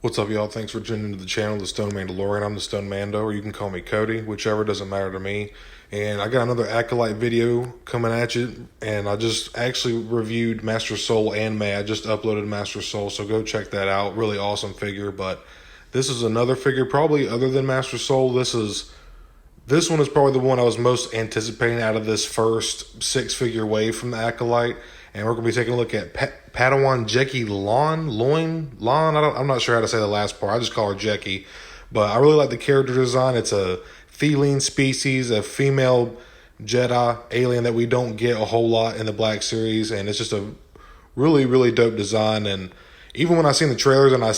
What's up, y'all? Thanks for tuning into the channel, The Stone Mandalorian. I'm the Stone Mando, or you can call me Cody, whichever, doesn't matter to me. And I got another Acolyte video coming at you, and I just actually reviewed Master Soul and May. I just uploaded Master Soul, so go check that out. Really awesome figure, but this is another figure, probably other than Master Soul. This one is probably the one I was most anticipating out of this first six-figure wave from the Acolyte. And we're going to be taking a look at Padawan Jecki Lon. I'm not sure how to say the last part. I just call her Jecki. But I really like the character design. It's a Theelin species, a female Jedi alien that we don't get a whole lot in the Black Series. And it's just a really, really dope design. And even when I seen the trailers and I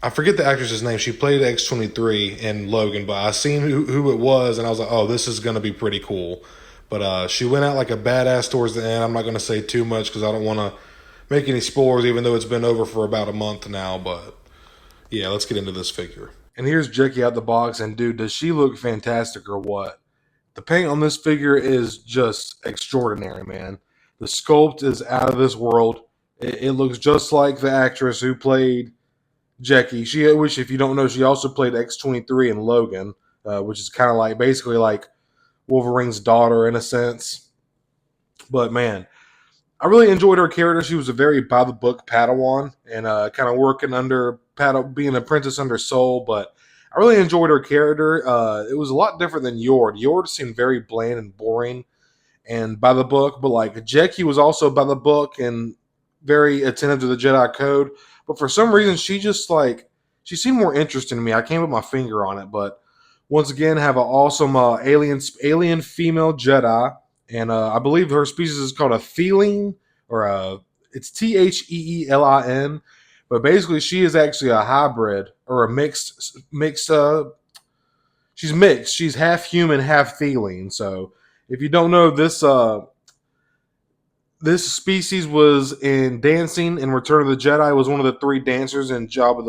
forget the actress's name. She played X-23 in Logan, but I seen who it was, and I was like, oh, this is going to be pretty cool. But she went out like a badass towards the end. I'm not going to say too much because I don't want to make any spoilers, even though it's been over for about a month now. But yeah, let's get into this figure. And here's Jecki out the box, and dude, does she look fantastic or what? The paint on this figure is just extraordinary, man. The sculpt is out of this world. It looks just like the actress who played Jecki, which if you don't know, she also played X-23 in Logan, which is kind of like basically like Wolverine's daughter in a sense. But man, I really enjoyed her character. She was a very by the book Padawan and kind of working under being an apprentice under Soul. But I really enjoyed her character. It was a lot different than Yord. Yord seemed very bland and boring and by the book, but like Jecki was also by the book and very attentive to the Jedi Code. But for some reason, she seemed more interesting to me. I can't put my finger on it, but once again, have an awesome alien female Jedi, and I believe her species is called a Theelin, or it's Theelin. But basically, she is actually a hybrid or a mixed. She's mixed. She's half human, half Theelin. So if you don't know this species was in Dancing in Return of the Jedi. Was one of the three dancers in Jabba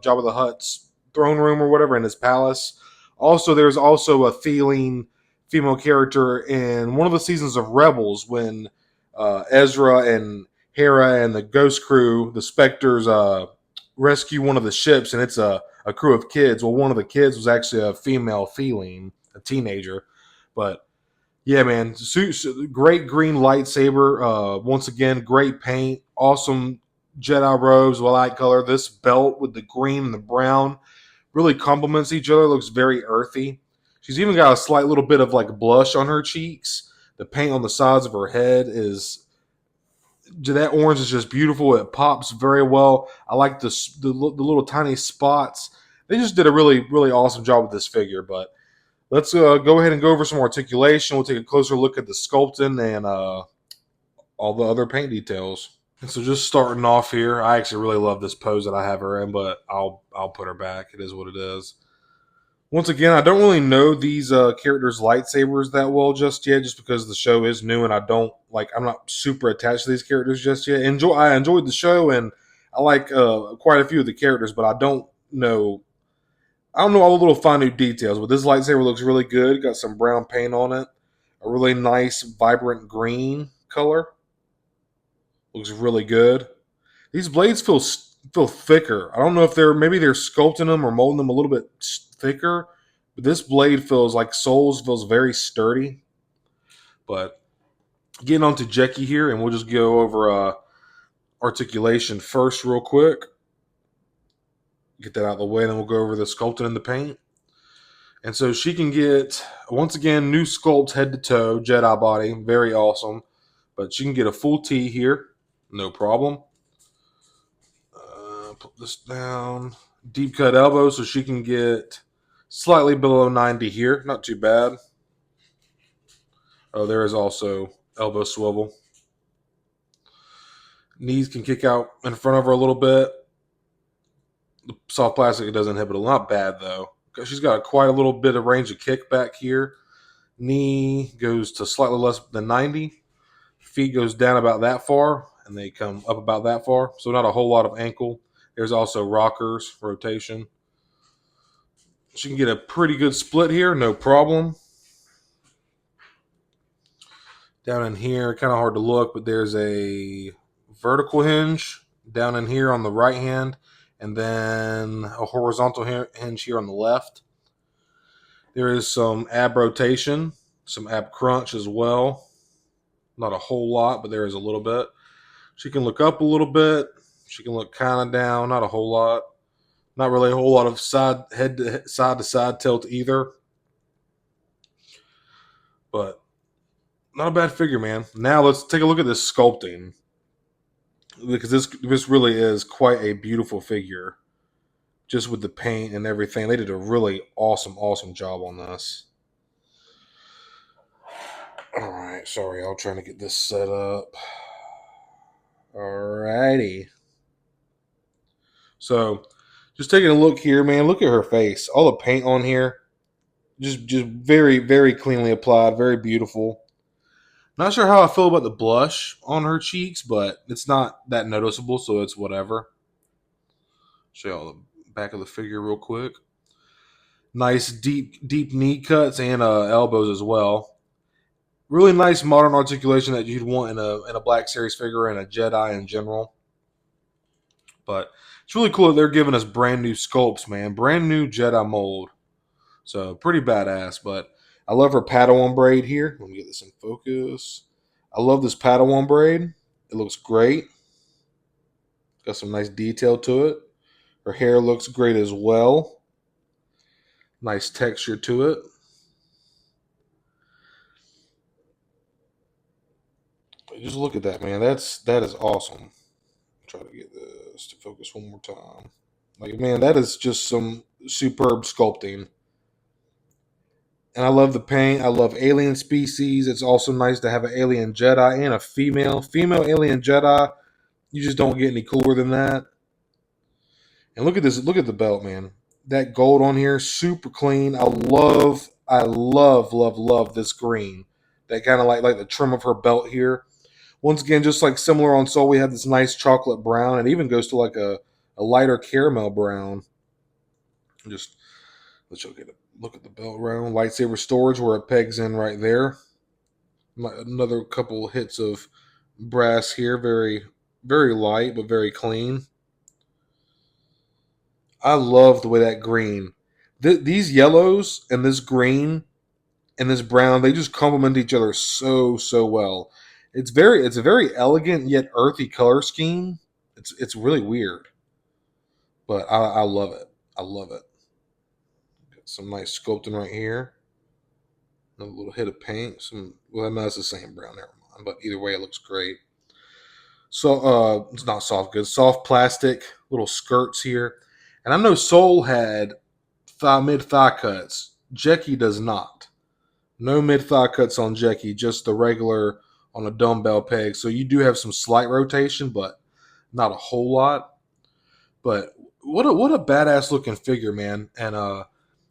the Hutt's throne room or whatever in his palace. Also, there's also a Theelin female character in one of the seasons of Rebels when Ezra and Hera and the Ghost Crew, the Spectres, rescue one of the ships, and it's a crew of kids. Well, one of the kids was actually a female Theelin, a teenager, but yeah, man, great green lightsaber. Once again, great paint, awesome Jedi robes, light color. This belt with the green and the brown really complements each other. Looks very earthy. She's even got a slight little bit of like blush on her cheeks. The paint on the sides of her head is that orange is just beautiful. It pops very well. I like the little tiny spots. They just did a really really awesome job with this figure, but. Let's go ahead and go over some articulation. We'll take a closer look at the sculpting and all the other paint details. And so just starting off here, I actually really love this pose that I have her in, but I'll put her back. It is what it is. Once again, I don't really know these characters' lightsabers that well just yet, just because the show is new and I'm not super attached to these characters just yet. I enjoyed the show and I like quite a few of the characters, but I don't know all the little fine details, but this lightsaber looks really good. Got some brown paint on it. A really nice, vibrant green color. Looks really good. These blades feel thicker. I don't know if they're sculpting them or molding them a little bit thicker. But this blade feels like Soul's feels very sturdy. But getting on to Jecki here, and we'll just go over articulation first real quick. Get that out of the way, and then we'll go over the sculpting and the paint. And so she can get, once again, new sculpt head to toe, Jedi body, very awesome. But she can get a full T here, no problem. Put this down. Deep cut elbow, so she can get slightly below 90 here, not too bad. Oh, there is also elbow swivel. Knees can kick out in front of her a little bit. The soft plastic doesn't inhibit it. Not bad, though. She's got quite a little bit of range of kick back here. Knee goes to slightly less than 90. Feet goes down about that far, and they come up about that far. So not a whole lot of ankle. There's also rockers, rotation. She can get a pretty good split here, no problem. Down in here, kind of hard to look, but there's a vertical hinge down in here on the right hand, and then a horizontal hinge here on the left. There is some ab rotation, some ab crunch as well. Not a whole lot, but there is a little bit. She can look up a little bit. She can look kind of down, not a whole lot. Not really a whole lot of head to side tilt either. But not a bad figure, man. Now let's take a look at this sculpting, because this really is quite a beautiful figure. Just with the paint and everything, they did a really awesome job on this. All right, sorry, I'm trying to get this set up. Alrighty. So, just taking a look here, man. Look at her face. All the paint on here, just very cleanly applied, very beautiful. Not sure how I feel about the blush on her cheeks, but it's not that noticeable, so it's whatever. Show y'all the back of the figure real quick. Nice deep knee cuts and elbows as well. Really nice modern articulation that you'd want in a Black Series figure and a Jedi in general. But it's really cool that they're giving us brand new sculpts, man. Brand new Jedi mold. So pretty badass. But I love her Padawan braid here. Let me get this in focus. I love this Padawan braid. It looks great. Got some nice detail to it. Her hair looks great as well. Nice texture to it. Just look at that, man. That is awesome. Try to get this to focus one more time. Like, man, that is just some superb sculpting. And I love the paint. I love alien species. It's also nice to have an alien Jedi and a female alien Jedi. You just don't get any cooler than that. And look at this. Look at the belt, man. That gold on here, super clean. I love this green. That kind of like the trim of her belt here. Once again, just like similar on Soul, we have this nice chocolate brown. It even goes to like a lighter caramel brown. Just let you get a look at the belt round. Lightsaber storage where it pegs in right there. Another couple hits of brass here. Very light, but very clean. I love the way that green. These yellows and this green and this brown, they just complement each other so well. It's a very elegant yet earthy color scheme. It's really weird, but I love it. I love it. Got some nice sculpting right here. Another little hit of paint. Well, no, it's the same brown. Never mind. But either way, it looks great. So it's not soft goods, soft plastic little skirts here. And I know Soul had mid thigh cuts. Jecki does not. No mid thigh cuts on Jecki, just the regular on a dumbbell peg. So you do have some slight rotation, but not a whole lot. But what a badass looking figure, man. And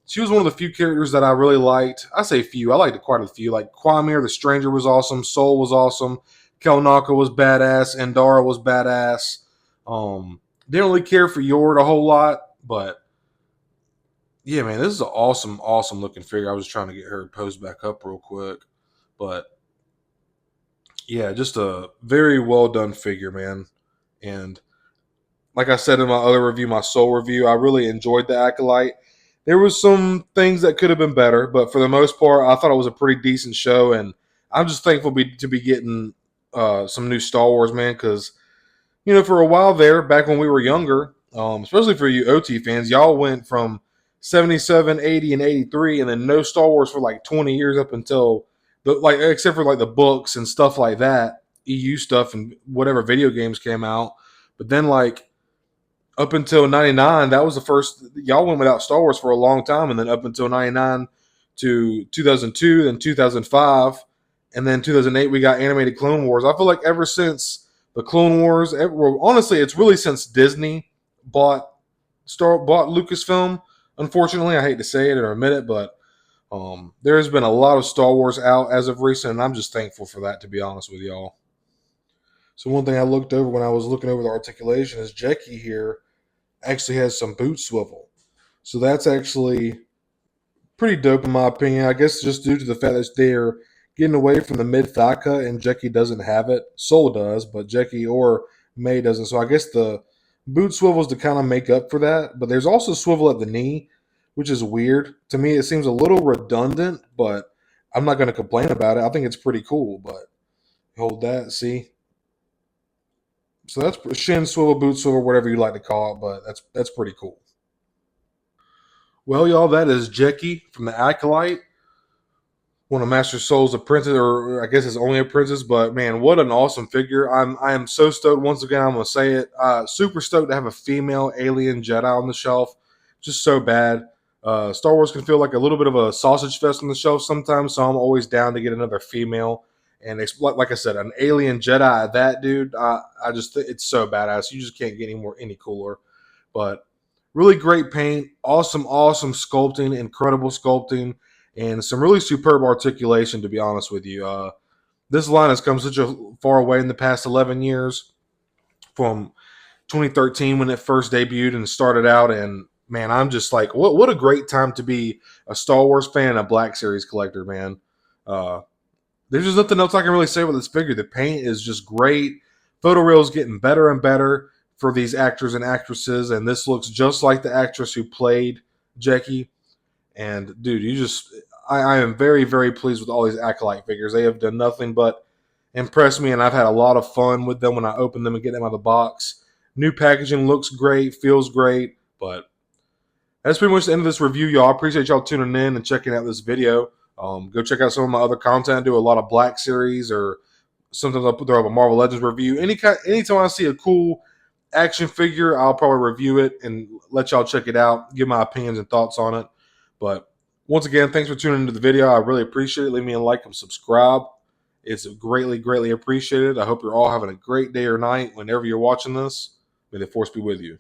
she was one of the few characters that I really liked. I say few. I liked quite a few. Like Kwamir the Stranger was awesome. Soul was awesome. Kelnaka was badass. Endara was badass. Didn't really care for Yord a whole lot, but yeah, man, this is an awesome looking figure. I was trying to get her posed back up real quick, but yeah, just a very well done figure, man. And like I said in my other review, my Soul review, I really enjoyed the Acolyte. There was some things that could have been better, but for the most part, I thought it was a pretty decent show, and I'm just thankful to be getting some new Star Wars, man, because for a while there, back when we were younger, especially for you OT fans, y'all went from 77, 80, and 83, and then no Star Wars for like 20 years up until except for like the books and stuff like that, EU stuff and whatever video games came out. But then like up until 99, that was the first, y'all went without Star Wars for a long time, and then up until 99 to 2002, then 2005, and then 2008 we got animated Clone Wars. I feel like ever since the Clone Wars, honestly, it's really since Disney bought Lucasfilm. Unfortunately, I hate to say it or admit it, but there has been a lot of Star Wars out as of recent, and I'm just thankful for that, to be honest with y'all. So one thing I looked over when I was looking over the articulation is Jecki here actually has some boot swivel. So that's actually pretty dope in my opinion. I guess just due to the fact that they're getting away from the mid thigh cut and Jecki doesn't have it. Soul does, but Jecki or May doesn't. So I guess the boot swivels to kind of make up for that, but there's also swivel at the knee, which is weird. To me, it seems a little redundant, but I'm not going to complain about it. I think it's pretty cool, but hold that, see? So that's shin swivel, boot swivel, whatever you like to call it, but that's pretty cool. Well, y'all, that is Jecki from the Acolyte, one of Master Soul's apprentice, or I guess his only apprentice. But man, what an awesome figure! I am so stoked. Once again, I'm gonna say it. Super stoked to have a female alien Jedi on the shelf. Just so bad. Star Wars can feel like a little bit of a sausage fest on the shelf sometimes, so I'm always down to get another female. And like I said, an alien Jedi, that dude, I just it's so badass. You just can't get any cooler. But really great paint, awesome sculpting, incredible sculpting, and some really superb articulation, to be honest with you. This line has come such a far way in the past 11 years from 2013 when it first debuted and started out. And man, I'm just like, what a great time to be a Star Wars fan and a Black Series collector, man. Uh, there's just nothing else I can really say about this figure. The paint is just great. Photoreal is getting better and better for these actors and actresses, and this looks just like the actress who played Jecki. And dude, I am very pleased with all these Acolyte figures. They have done nothing but impress me, and I've had a lot of fun with them when I open them and get them out of the box. New packaging looks great, feels great, but that's pretty much the end of this review, y'all. I appreciate y'all tuning in and checking out this video. Go check out some of my other content. I do a lot of Black Series, or sometimes I'll put there up a Marvel Legends review. Anytime I see a cool action figure, I'll probably review it and let y'all check it out, give my opinions and thoughts on it. But once again, thanks for tuning into the video. I really appreciate it. Leave me a like and subscribe. It's greatly appreciated. I hope you're all having a great day or night whenever you're watching this. May the force be with you.